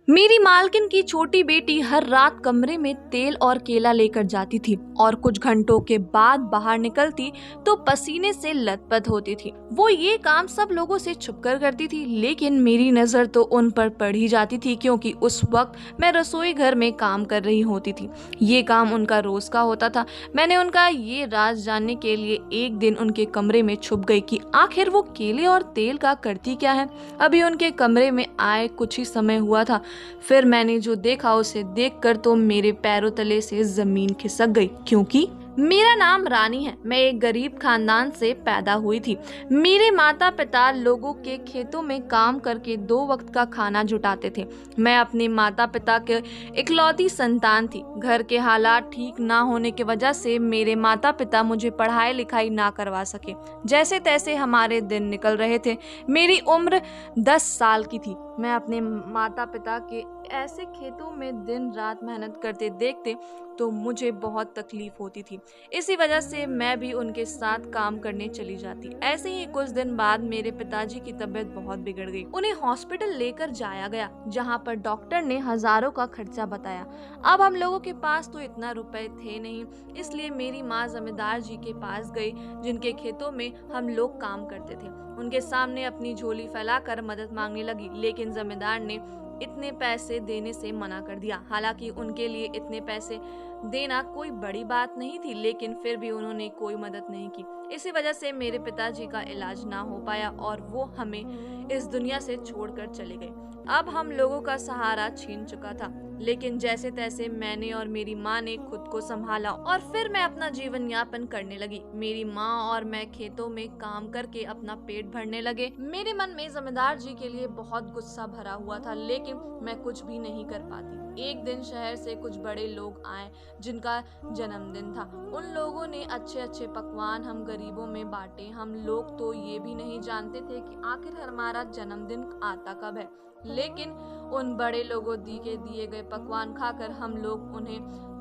मेरी मालकिन की छोटी बेटी हर रात कमरे में तेल और केला लेकर जाती थी और कुछ घंटों के बाद बाहर निकलती तो पसीने से लथपथ होती थी। वो ये काम सब लोगों से छुपकर करती थी, लेकिन मेरी नजर तो उन पर पड़ ही जाती थी क्योंकि उस वक्त मैं रसोई घर में काम कर रही होती थी। ये काम उनका रोज का होता था। मैंने उनका ये राज जानने के लिए एक दिन उनके कमरे में छुप गई कि आखिर वो केले और तेल का करती क्या है। अभी उनके कमरे में आए कुछ ही समय हुआ था, फिर मैंने जो देखा उसे देखकर तो मेरे पैरों तले से जमीन खिसक गई, क्योंकि मेरा नाम रानी है। मैं एक गरीब खानदान से पैदा हुई थी। मेरे माता पिता लोगों के खेतों में काम करके 2 वक्त का खाना जुटाते थे। मैं अपने माता पिता के इकलौती संतान थी। घर के हालात ठीक ना होने की वजह से मेरे माता पिता मुझे पढ़ाई लिखाई ना करवा सके। जैसे तैसे हमारे दिन निकल रहे थे। मेरी उम्र 10 साल की थी। मैं अपने माता पिता के ऐसे खेतों में दिन रात मेहनत करते देखते तो मुझे बहुत तकलीफ होती थी। इसी वजह से मैं भी उनके साथ काम करने चली जाती। ऐसे ही कुछ दिन बाद मेरे पिताजी की तबीयत बहुत बिगड़ गई। उन्हें हॉस्पिटल लेकर जाया गया, जहां पर डॉक्टर ने हजारों का खर्चा बताया। अब हम लोगों के पास तो इतना रुपए थे नहीं, इसलिए मेरी माँ जमींदार जी के पास गई, जिनके खेतों में हम लोग काम करते थे। उनके सामने अपनी झोली फैलाकर मदद मांगने लगी, लेकिन जमींदार ने इतने पैसे देने से मना कर दिया। हालांकि उनके लिए इतने पैसे देना कोई बड़ी बात नहीं थी, लेकिन फिर भी उन्होंने कोई मदद नहीं की। इसी वजह से मेरे पिताजी का इलाज ना हो पाया और वो हमें इस दुनिया से छोड़कर चले गए। अब हम लोगों का सहारा छीन चुका था, लेकिन जैसे तैसे मैंने और मेरी माँ ने खुद को संभाला और फिर मैं अपना जीवन यापन करने लगी। मेरी माँ और मैं खेतों में काम करके अपना पेट भरने लगे। मेरे मन में जमींदार जी के लिए बहुत गुस्सा भरा हुआ था, लेकिन मैं कुछ भी नहीं कर पाती। एक दिन शहर से कुछ बड़े लोग आए, जिनका जन्मदिन था। उन लोगों ने अच्छे अच्छे पकवान हम गरीबों में बांटे। हम लोग तो ये भी नहीं जानते थे कि आखिर हमारा जन्मदिन आता कब है, लेकिन उन बड़े लोगों के दिए गए पकवान खाकर हम लोग उन्हें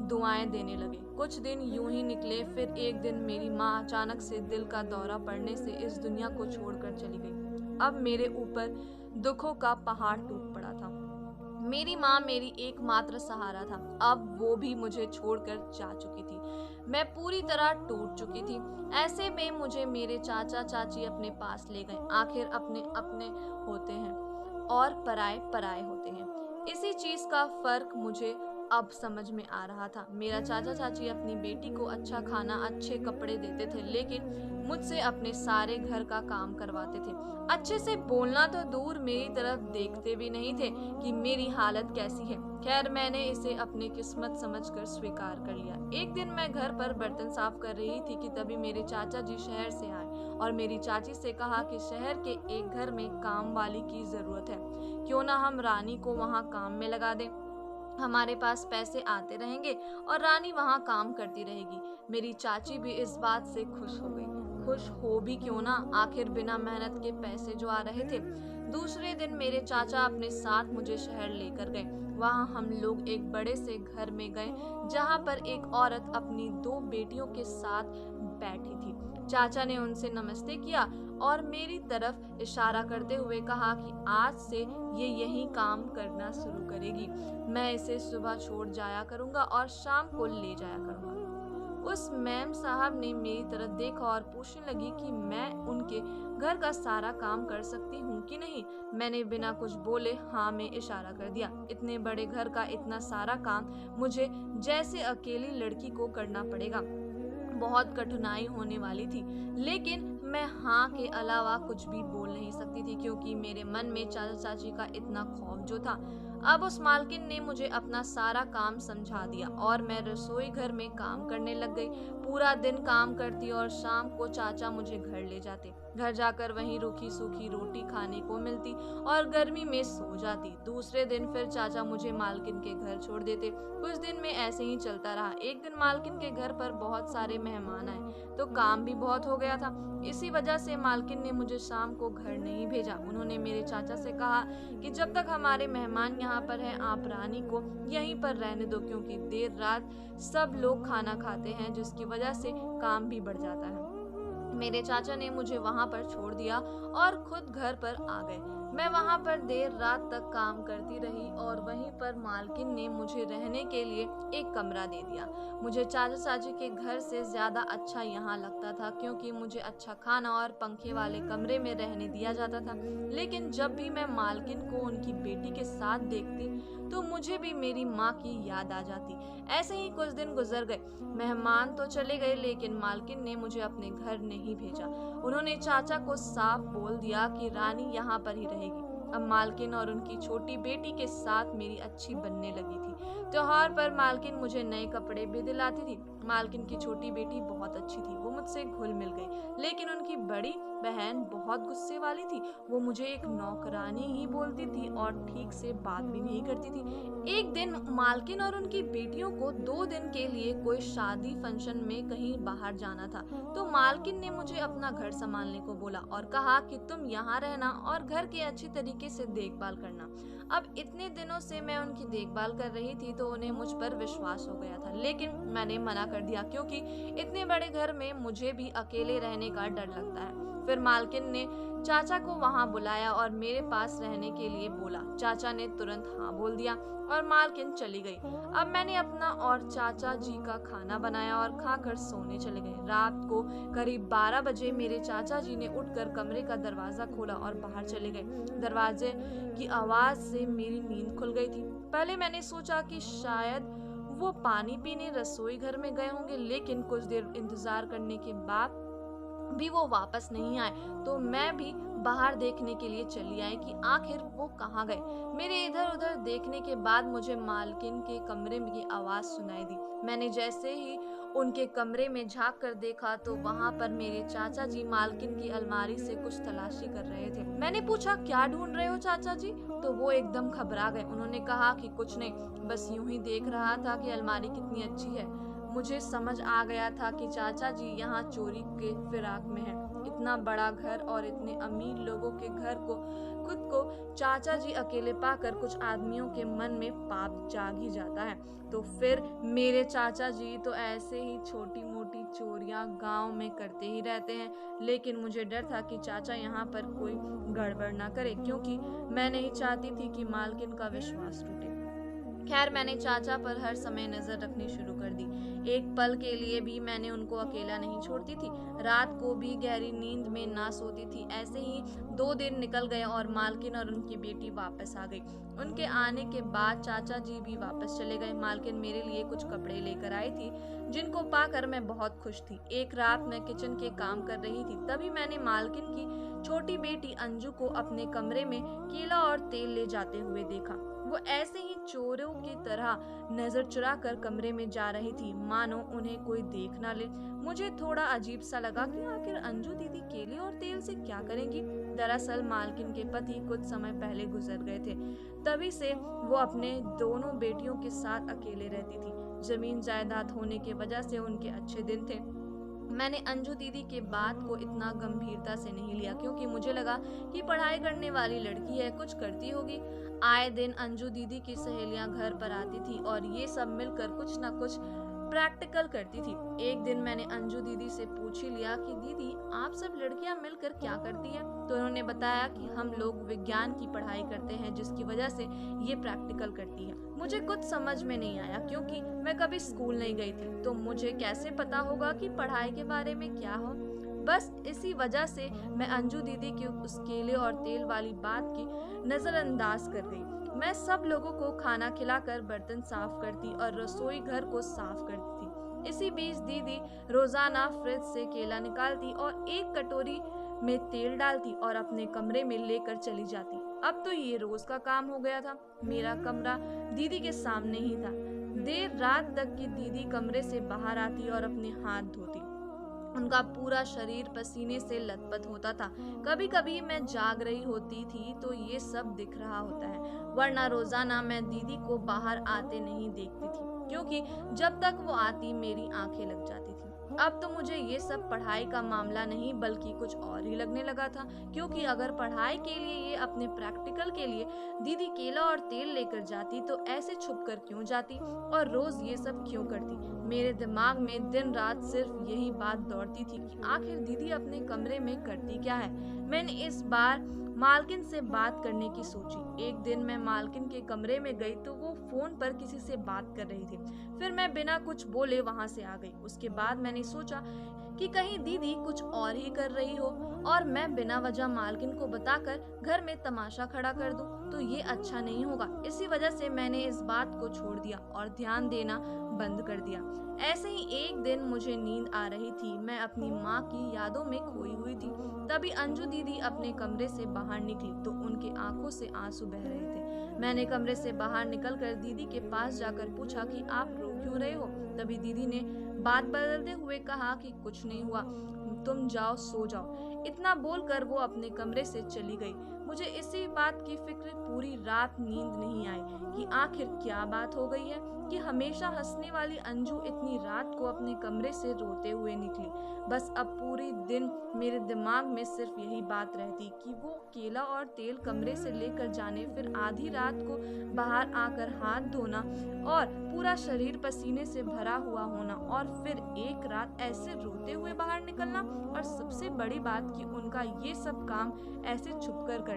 दुआएं देने लगे। कुछ दिन यूं ही निकले, फिर एक दिन मेरी माँ अचानक से दिल का दौरा पड़ने से इस दुनिया को छोड़कर चली गई। अब मेरे ऊपर दुखों का पहाड़ टूट पड़ा था। मेरी माँ मेरी एकमात्र सहारा था, अब वो भी मुझे छोड़कर जा चुकी थी। मैं पूरी तरह टूट चुकी थी। ऐसे में मुझे मेरे चाचा चाची अपने पास ले गए। आखिर अपने अपने होते हैं और पराए पराए होते हैं। इसी चीज का फर्क मुझे अब समझ में आ रहा था। मेरा चाचा चाची अपनी बेटी को अच्छा खाना अच्छे कपड़े देते थे, लेकिन मुझसे अपने सारे घर का काम करवाते थे। अच्छे से बोलना तो दूर, मेरी तरफ देखते भी नहीं थे कि मेरी हालत कैसी है। खैर, मैंने इसे अपनी किस्मत समझकर स्वीकार कर लिया। एक दिन मैं घर पर बर्तन साफ कर रही थी कि तभी मेरे चाचा जी शहर से आए और मेरी चाची से कहा कि शहर के एक घर में काम वाली की जरूरत है, क्यों ना हम रानी को वहाँ काम में लगा दें। हमारे पास पैसे आते रहेंगे और रानी वहाँ काम करती रहेगी। मेरी चाची भी इस बात से खुश हो गई। खुश हो भी क्यों ना, आखिर बिना मेहनत के पैसे जो आ रहे थे। दूसरे दिन मेरे चाचा अपने साथ मुझे शहर लेकर गए। वहाँ हम लोग एक बड़े से घर में गए, जहाँ पर एक औरत अपनी 2 बेटियों के साथ बैठी थी। चाचा ने उनसे नमस्ते किया और मेरी तरफ इशारा करते हुए कहा कि आज से ये यही काम करना शुरू करेगी। मैं इसे सुबह छोड़ जाया करूंगा और शाम को ले जाया करूंगा। उस मैम साहब ने मेरी तरफ देखा और पूछने लगी कि मैं उनके घर का सारा काम कर सकती हूँ कि नहीं। मैंने बिना कुछ बोले हाँ में इशारा कर दिया। इतने बड़े घर का इतना सारा काम मुझे जैसे अकेली लड़की को करना पड़ेगा। बहुत कठिनाई होने वाली थी, लेकिन मैं हाँ के अलावा कुछ भी बोल नहीं सकती थी, क्योंकि मेरे मन में चाचा चाची का इतना खौफ जो था। अब उस मालकिन ने मुझे अपना सारा काम समझा दिया और मैं रसोई घर में काम करने लग गई। पूरा दिन काम करती और शाम को चाचा मुझे घर ले जाते। घर जाकर वहीं रूखी सूखी रोटी खाने को मिलती और गर्मी में सो जाती। दूसरे दिन फिर चाचा मुझे मालकिन के घर छोड़ देते। कुछ दिन में ऐसे ही चलता रहा। एक दिन मालकिन के घर पर बहुत सारे मेहमान आए, तो काम भी बहुत हो गया था। इसी वजह से मालकिन ने मुझे शाम को घर नहीं भेजा। उन्होंने मेरे चाचा से कहा कि जब तक हमारे मेहमान यहाँ पर हैं, आप रानी को यहीं पर रहने दो, क्योंकि देर रात सब लोग खाना खाते हैं, जिसकी वजह से काम भी बढ़ जाता है। मेरे चाचा ने मुझे वहां पर छोड़ दिया और खुद घर पर आ गए। मैं वहां पर देर रात तक काम करती रही और वहीं पर मालकिन ने मुझे रहने के लिए एक कमरा दे दिया। मुझे चाचा चाची के घर से ज्यादा अच्छा यहाँ लगता था, क्योंकि मुझे अच्छा खाना और पंखे वाले कमरे में रहने दिया जाता था। लेकिन जब भी मैं मालकिन को उनकी बेटी के साथ देखती तो मुझे भी मेरी माँ की याद आ जाती। ऐसे ही कुछ दिन गुजर गए। मेहमान तो चले गए, लेकिन मालकिन ने मुझे अपने घर नहीं भेजा। उन्होंने चाचा को साफ बोल दिया कि रानी यहाँ पर ही रहेगी। अब मालकिन और उनकी छोटी बेटी के साथ मेरी अच्छी बनने लगी थी। त्योहार पर मालकिन मुझे नए कपड़े भी दिलाती थी। मालकिन की छोटी बेटी बहुत अच्छी थी, वो मुझसे घुल मिल गई। लेकिन उनकी बड़ी बहन बहुत गुस्से वाली थी। वो मुझे एक नौकरानी ही बोलती थी और ठीक से बात भी नहीं करती थी। एक दिन मालकिन और उनकी बेटियों को 2 दिन के लिए कोई शादी फंक्शन में कहीं बाहर जाना था, तो मालकिन ने मुझे अपना घर संभालने को बोला और कहा कि तुम यहाँ रहना और घर की अच्छी तरीके से देखभाल करना। अब इतने दिनों से मैं उनकी देखभाल कर रही थी तो उन्हें मुझ पर विश्वास हो गया था, लेकिन मैंने मना कर दिया, क्योंकि इतने बड़े घर में मुझे भी अकेले रहने का डर लगता है। फिर मालकिन ने चाचा को वहां बुलाया और मेरे पास रहने के लिए बोला। चाचा ने तुरंत हाँ बोल दिया और मालकिन चली गई। अब मैंने अपना और चाचा जी का खाना बनाया और खाकर सोने चले गए। रात को करीब 12 बजे मेरे चाचा जी ने उठकर कमरे का दरवाजा खोला और बाहर चले गए। दरवाजे की आवाज से मेरी नींद खुल गई थी। पहले मैंने सोचा कि शायद वो पानी पीने रसोई घर में गए होंगे, लेकिन कुछ देर इंतजार करने के बाद भी वो वापस नहीं आए, तो मैं भी बाहर देखने के लिए चली आई कि आखिर वो कहाँ गए। मेरे इधर उधर देखने के बाद मुझे मालकिन के कमरे में की आवाज सुनाई दी। मैंने जैसे ही उनके कमरे में झांक कर देखा तो वहां पर मेरे चाचा जी मालकिन की अलमारी से कुछ तलाशी कर रहे थे। मैंने पूछा, क्या ढूंढ रहे हो चाचा जी? तो वो एकदम घबरा गए। उन्होंने कहा कि कुछ नहीं, बस यूं ही देख रहा था कि अलमारी कितनी अच्छी है। मुझे समझ आ गया था कि चाचा जी यहाँ चोरी के फिराक में हैं। इतना बड़ा घर और इतने अमीर लोगों के घर को खुद को चाचा जी अकेले पाकर कुछ आदमियों के मन में पाप जाग ही जाता है। तो फिर मेरे चाचा जी तो ऐसे ही छोटी मोटी चोरियां गांव में करते ही रहते हैं, लेकिन मुझे डर था कि चाचा यहाँ पर कोई गड़बड़ ना करे, क्योंकि मैं नहीं चाहती थी कि मालकिन का विश्वास टूटे। खैर, मैंने चाचा पर हर समय नजर रखनी शुरू कर दी। एक पल के लिए भी मैंने उनको अकेला नहीं छोड़ती थी। रात को भी गहरी नींद में ना सोती थी। ऐसे ही 2 दिन निकल गए और मालकिन और उनकी बेटी वापस आ गई। उनके आने के बाद चाचा जी भी वापस चले गए। मालकिन मेरे लिए कुछ कपड़े लेकर आई थी, जिनको पाकर मैं बहुत खुश थी। एक रात मैं किचन के काम कर रही थी, तभी मैंने मालकिन की छोटी बेटी अंजू को अपने कमरे में केला और तेल ले जाते हुए देखा। वो ऐसे ही चोरों की तरह नजर चुरा कर कमरे में जा रही थी, मानो उन्हें कोई देख ना ले। मुझे थोड़ा अजीब सा लगा कि आखिर अंजू दीदी केले और तेल से क्या करेंगी। दरअसल मालकिन के पति कुछ समय पहले गुजर गए थे, तभी से वो अपने दोनों बेटियों के साथ अकेले रहती थी। जमीन जायदाद होने की वजह से उनके अच्छे दिन थे। मैंने अंजू दीदी के बात को इतना गंभीरता से नहीं लिया, क्योंकि मुझे लगा कि पढ़ाई करने वाली लड़की है, कुछ करती होगी। आए दिन अंजू दीदी की सहेलियां घर पर आती थी और ये सब मिलकर कुछ ना कुछ प्रैक्टिकल करती थी। एक दिन मैंने अंजू दीदी से पूछ ही लिया कि दीदी, आप सब लड़कियां मिलकर क्या करती हैं? तो उन्होंने बताया कि हम लोग विज्ञान की पढ़ाई करते हैं, जिसकी वजह से ये प्रैक्टिकल करती है। मुझे कुछ समझ में नहीं आया, क्योंकि मैं कभी स्कूल नहीं गई थी, तो मुझे कैसे पता होगा कि पढ़ाई के बारे में क्या हो। बस इसी वजह से मैं अंजू दीदी की उस केले और तेल वाली बात की नजरअंदाज कर गई। मैं सब लोगों को खाना खिलाकर बर्तन साफ करती और रसोई घर को साफ करती थी। इसी बीच दीदी रोजाना फ्रिज से केला निकालती और एक कटोरी में तेल डालती और अपने कमरे में लेकर चली जाती। अब तो ये रोज का काम हो गया था। मेरा कमरा दीदी के सामने ही था। देर रात तक की दीदी कमरे से बाहर आती और अपने हाथ धोती। उनका पूरा शरीर पसीने से लथपथ होता था। कभी कभी मैं जाग रही होती थी तो ये सब दिख रहा होता है, वरना रोजाना मैं दीदी को बाहर आते नहीं देखती थी, क्योंकि जब तक वो आती मेरी आंखें लग जाती थी। अब तो मुझे ये सब पढ़ाई का मामला नहीं बल्कि कुछ और ही लगने लगा था, क्योंकि अगर पढ़ाई के लिए ये अपने प्रैक्टिकल के लिए दीदी केला और तेल लेकर जाती तो ऐसे छुप कर क्यों जाती और रोज ये सब क्यों करती। मेरे दिमाग में दिन रात सिर्फ यही बात दौड़ती थी कि आखिर दीदी अपने कमरे में करती क्या है। मैंने इस बार मालकिन से बात करने की सोची। एक दिन मैं मालकिन के कमरे में गई तो वो फोन पर किसी से बात कर रही थी। फिर मैं बिना कुछ बोले वहां से आ गई। उसके बाद मैंने सोचा कि कहीं दीदी कुछ और ही कर रही हो और मैं बिना वजह मालकिन को बताकर घर में तमाशा खड़ा कर दूं तो ये अच्छा नहीं होगा। इसी वजह से मैंने इस बात को छोड़ दिया और ध्यान देना बंद कर दिया। ऐसे ही एक दिन मुझे नींद आ रही थी, मैं अपनी माँ की यादों में खोई हुई थी। तभी अंजू दीदी अपने कमरे से बाहर निकली तो उनकी आंखों से आंसू बह रहे थे। मैंने कमरे से बाहर निकलकर दीदी के पास जाकर पूछा कि आप रो क्यों रहे हो। तभी दीदी ने बात बदलते हुए कहा कि कुछ नहीं हुआ, तुम जाओ सो जाओ। इतना बोलकर वो अपने कमरे से चली गई। मुझे इसी बात की फिक्र पूरी रात नींद नहीं आई कि आखिर क्या बात हो गई है कि हमेशा हंसने वाली अंजू इतनी रात को अपने कमरे से रोते हुए निकली। बस अब पूरी दिन मेरे दिमाग में सिर्फ यही बात रहती कि वो केला और तेल कमरे से लेकर जाने, फिर आधी रात को बाहर आकर हाथ धोना और पूरा शरीर पसीने से भरा हुआ होना और फिर एक रात ऐसे रोते हुए बाहर निकलना, और सबसे बड़ी बात कि उनका ये सब काम ऐसे छुपकर करना।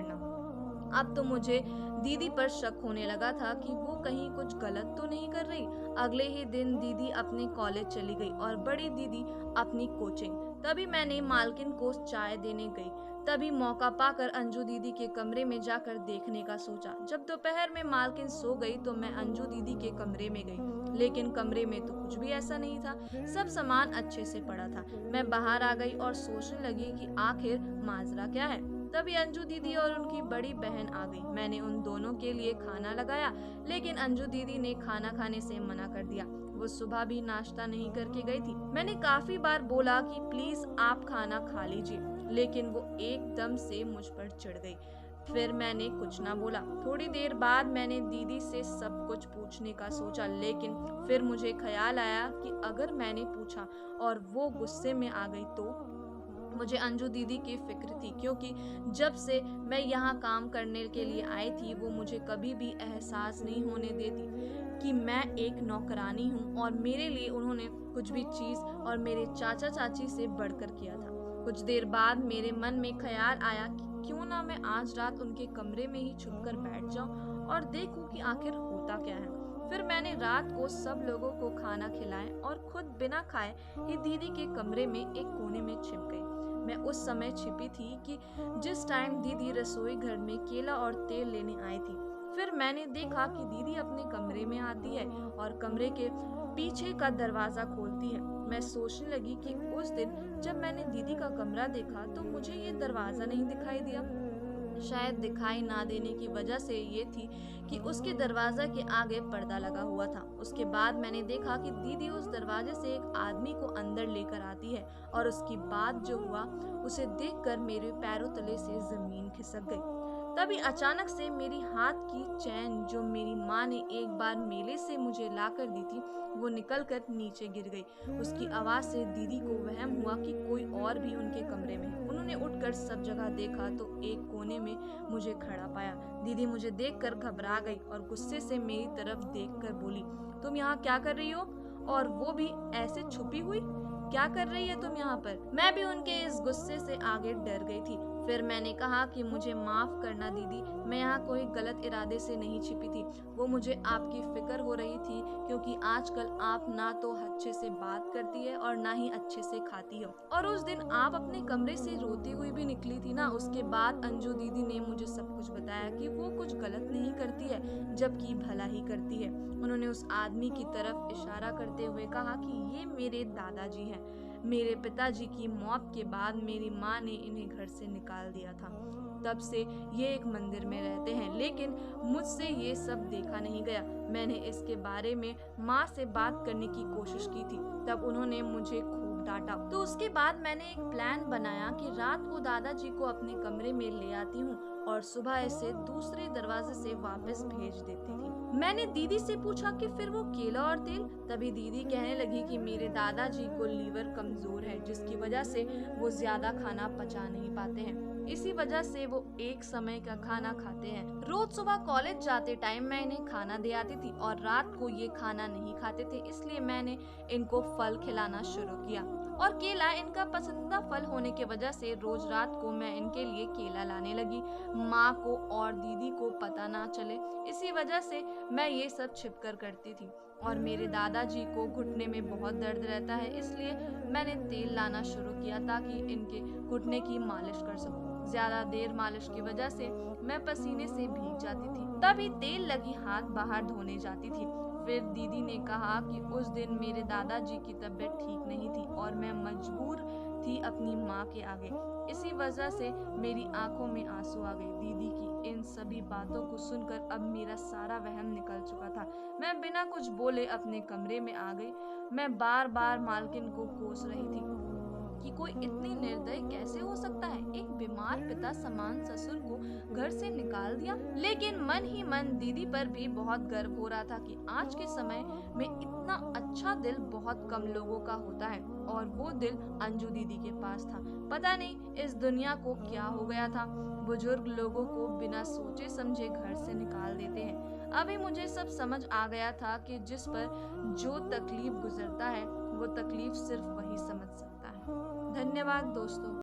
अब तो मुझे दीदी पर शक होने लगा था कि वो कहीं कुछ गलत तो नहीं कर रही। अगले ही दिन दीदी अपने कॉलेज चली गई और बड़ी दीदी अपनी कोचिंग। तभी मैंने मालकिन को चाय देने गई। तभी मौका पाकर अंजू दीदी के कमरे में जाकर देखने का सोचा। जब दोपहर में मालकिन सो गई तो मैं अंजू दीदी के कमरे में गई, लेकिन कमरे में तो कुछ भी ऐसा नहीं था, सब सामान अच्छे से पड़ा था। मैं बाहर आ गई और सोचने लगी कि आखिर माजरा क्या है। तभी अंजू दीदी और उनकी बड़ी बहन आ गई। मैंने उन दोनों के लिए खाना लगाया, लेकिन अंजू दीदी ने खाना खाने से मना कर दिया। वो सुबह भी नाश्ता नहीं करके गई थी। मैंने काफी बार बोला कि प्लीज आप खाना खा लीजिए, लेकिन वो एकदम से मुझ पर चिढ़ गई। फिर मैंने कुछ ना बोला। थोड़ी देर बाद मैंने दीदी से सब कुछ पूछने का सोचा, लेकिन फिर मुझे ख्याल आया कि अगर मैंने पूछा और वो गुस्से में आ गई तो। मुझे अंजू दीदी की फिक्र थी, क्योंकि जब से मैं यहाँ काम करने के लिए आई थी वो मुझे कभी भी एहसास नहीं होने देती कि मैं एक नौकरानी हूँ और मेरे लिए उन्होंने कुछ भी चीज़ और मेरे चाचा चाची से बढ़कर किया था। कुछ देर बाद मेरे मन में ख्याल आया कि क्यों ना मैं आज रात उनके कमरे में ही छुपकर बैठ जाऊं और देखूं कि आखिर होता क्या है। फिर मैंने रात को सब लोगों को खाना खिलाया और खुद बिना खाए ही दीदी के कमरे में एक कोने में छिप गई। मैं उस समय छिपी थी कि जिस टाइम दीदी रसोई घर में केला और तेल लेने आई थी। फिर मैंने देखा कि दीदी अपने कमरे में आती है और कमरे के पीछे का दरवाजा खोलती है। मैं सोचने लगी कि उस दिन जब मैंने दीदी का कमरा देखा तो मुझे ये दरवाजा नहीं दिखाई दिया। शायद दिखाई ना देने की वजह से ये थी कि उसके दरवाजा के आगे पर्दा लगा हुआ था। उसके बाद मैंने देखा कि दीदी उस दरवाजे से एक आदमी को अंदर लेकर आती है और उसकी बात जो हुआ उसे देखकर मेरे पैरों तले से जमीन खिसक गई। तभी अचानक से मेरी हाथ की चैन जो मेरी माँ ने एक बार मेले से मुझे ला कर दी थी वो निकलकर नीचे गिर गई। उसकी आवाज से दीदी को वहम हुआ कि कोई और भी उनके कमरे में है। उन्होंने उठकर सब जगह देखा तो एक कोने में मुझे खड़ा पाया। दीदी मुझे देखकर घबरा गई और गुस्से से मेरी तरफ देखकर बोली, तुम यहाँ क्या कर रही हो, और वो भी ऐसे छुपी हुई? क्या कर रही है तुम यहाँ पर? मैं भी उनके इस गुस्से से आगे डर गई थी। फिर मैंने कहा कि मुझे माफ करना दीदी, मैं यहाँ कोई गलत इरादे से नहीं छिपी थी। वो मुझे आपकी फिक्र हो रही थी, क्योंकि आजकल आप ना तो अच्छे से बात करती है और ना ही अच्छे से खाती हो, और उस दिन आप अपने कमरे से रोती हुई भी निकली थी ना। उसके बाद अंजू दीदी ने मुझे सब कुछ बताया कि वो कुछ गलत नहीं करती है, जबकि भला ही करती है। उन्होंने उस आदमी की तरफ इशारा करते हुए कहा कि ये मेरे दादाजी हैं। मेरे पिताजी की मौत के बाद मेरी माँ ने इन्हें घर से निकाल दिया था। तब से ये एक मंदिर में रहते हैं, लेकिन मुझसे ये सब देखा नहीं गया। मैंने इसके बारे में माँ से बात करने की कोशिश की थी, तब उन्होंने मुझे खूब डांटा। तो उसके बाद मैंने एक प्लान बनाया कि रात को दादाजी को अपने कमरे में ले आती हूँ और सुबह इसे दूसरे दरवाजे से वापस भेज देती थी। मैंने दीदी से पूछा कि फिर वो केला और तेल? तभी दीदी कहने लगी कि मेरे दादाजी को लीवर कमजोर है, जिसकी वजह से वो ज्यादा खाना पचा नहीं पाते हैं, इसी वजह से वो एक समय का खाना खाते हैं। रोज सुबह कॉलेज जाते टाइम मैं इन्हें खाना दे आती थी और रात को ये खाना नहीं खाते थे, इसलिए मैंने इनको फल खिलाना शुरू किया और केला इनका पसंदीदा फल होने की वजह से रोज रात को मैं इनके लिए केला लाने लगी। माँ को और दीदी को पता ना चले, इसी वजह से मैं ये सब छिपकर करती थी। और मेरे दादाजी को घुटने में बहुत दर्द रहता है, इसलिए मैंने तेल लाना शुरू किया ताकि इनके घुटने की मालिश कर सकूं। ज्यादा देर मालिश की वजह से मैं पसीने से भीग जाती थी, तभी तेल लगी हाथ बाहर धोने जाती थी। फिर दीदी ने कहा कि उस दिन मेरे दादाजी की तबीयत ठीक नहीं थी और मैं मजबूर थी अपनी माँ के आगे। इसी वजह से मेरी आंखों में आंसू आ गए। दीदी की इन सभी बातों को सुनकर अब मेरा सारा वहम निकल चुका था। मैं बिना कुछ बोले अपने कमरे में आ गई। मैं बार बार मालकिन को कोस रही थी कि कोई इतनी निर्दयी कैसे हो सकता है, एक बीमार पिता समान ससुर को घर से निकाल दिया। लेकिन मन ही मन दीदी पर भी बहुत गर्व हो रहा था कि आज के समय में इतना अच्छा दिल बहुत कम लोगों का होता है और वो दिल अंजू दीदी के पास था। पता नहीं इस दुनिया को क्या हो गया था, बुजुर्ग लोगों को बिना सोचे समझे घर से निकाल देते हैं। अभी मुझे सब समझ आ गया था कि जिस पर जो तकलीफ गुजरता है वो तकलीफ सिर्फ वही समझ सकता है। धन्यवाद दोस्तों।